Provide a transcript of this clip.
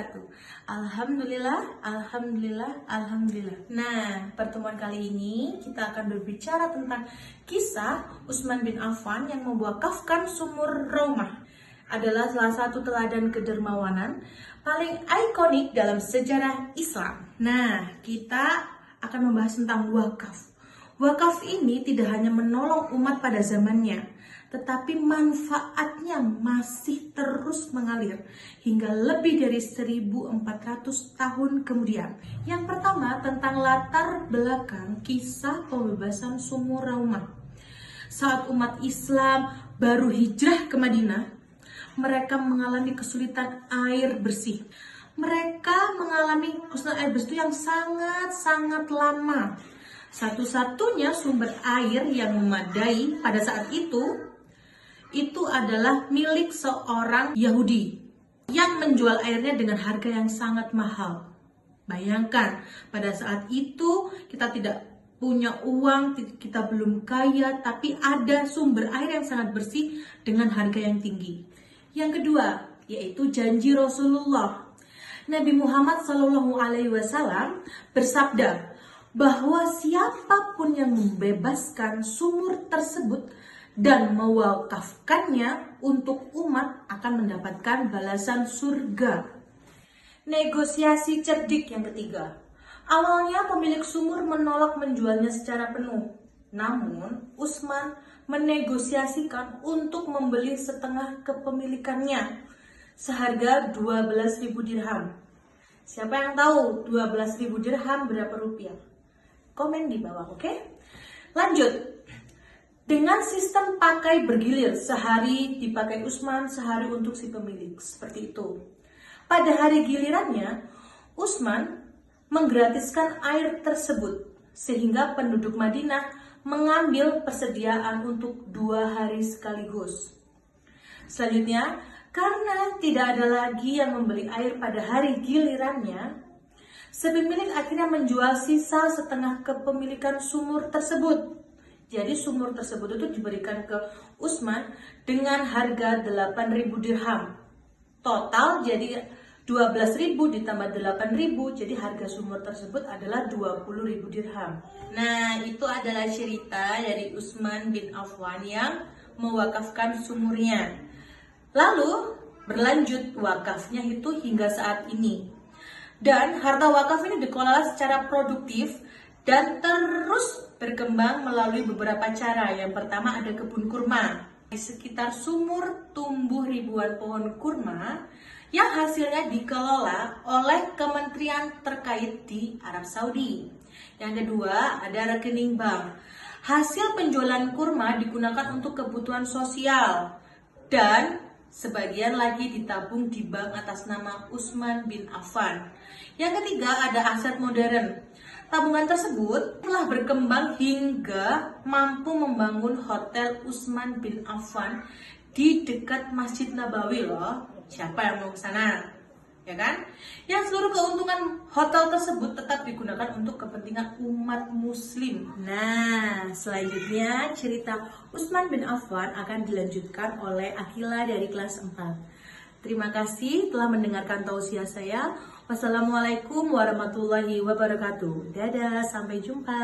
wabarakatuh. Alhamdulillah, alhamdulillah, alhamdulillah. Nah, pertemuan kali ini kita akan berbicara tentang kisah Utsman bin Affan yang mewakafkan sumur Raumah. Adalah salah satu teladan kedermawanan paling ikonik dalam sejarah Islam. Nah, kita akan membahas tentang wakaf. Wakaf ini tidak hanya menolong umat pada zamannya, tetapi manfaatnya masih terus mengalir hingga lebih dari 1400 tahun kemudian. Yang pertama, tentang latar belakang kisah pembebasan sumur Raumah. Saat umat Islam baru hijrah ke Madinah, mereka mengalami kesulitan air bersih. Mereka mengalami kesulitan air bersih yang sangat-sangat lama. Satu-satunya sumber air yang memadai pada saat itu adalah milik seorang Yahudi yang menjual airnya dengan harga yang sangat mahal. Bayangkan, pada saat itu kita tidak punya uang, kita belum kaya, tapi ada sumber air yang sangat bersih dengan harga yang tinggi. Yang kedua, yaitu janji Rasulullah. Nabi Muhammad SAW bersabda bahwa siapapun yang membebaskan sumur tersebut dan mewakafkannya untuk umat akan mendapatkan balasan surga. Negosiasi cerdik yang ketiga. Awalnya pemilik sumur menolak menjualnya secara penuh. Namun, Utsman menegosiasikan untuk membeli setengah kepemilikannya seharga 12.000 dirham. Siapa yang tahu 12.000 dirham berapa rupiah? Komen di bawah, oke? Lanjut. Dengan sistem pakai bergilir, sehari dipakai Utsman, sehari untuk si pemilik. Seperti itu. Pada hari gilirannya, Utsman menggratiskan air tersebut, sehingga penduduk Madinah mengambil persediaan untuk 2 hari sekaligus. Selanjutnya, karena tidak ada lagi yang membeli air pada hari gilirannya, si pemilik akhirnya menjual sisa setengah kepemilikan sumur tersebut. Jadi sumur tersebut itu diberikan ke Utsman dengan harga 8.000 dirham. Total jadi 12.000 ditambah 8.000, jadi harga sumur tersebut adalah 20.000 dirham. Nah, itu adalah cerita dari Utsman bin Affan yang mewakafkan sumurnya. Lalu berlanjut wakafnya itu hingga saat ini. Dan harta wakaf ini dikelola secara produktif dan terus berkembang melalui beberapa cara. Yang pertama ada kebun kurma. Di sekitar sumur tumbuh ribuan pohon kurma yang hasilnya dikelola oleh kementerian terkait di Arab Saudi. Yang kedua ada rekening bank. Hasil penjualan kurma digunakan untuk kebutuhan sosial dan sebagian lagi ditabung di bank atas nama Utsman bin Affan. Yang ketiga ada aset modern. Tabungan tersebut telah berkembang hingga mampu membangun hotel Utsman bin Affan di dekat Masjid Nabawi loh. Siapa yang mau ke sana? Ya kan? Yang seluruh keuntungan hotel tersebut tetap digunakan untuk kepentingan umat muslim. Nah, selanjutnya cerita Utsman bin Affan akan dilanjutkan oleh Akila dari kelas 4. Terima kasih telah mendengarkan tausiah saya. Wassalamualaikum warahmatullahi wabarakatuh. Dadah, sampai jumpa.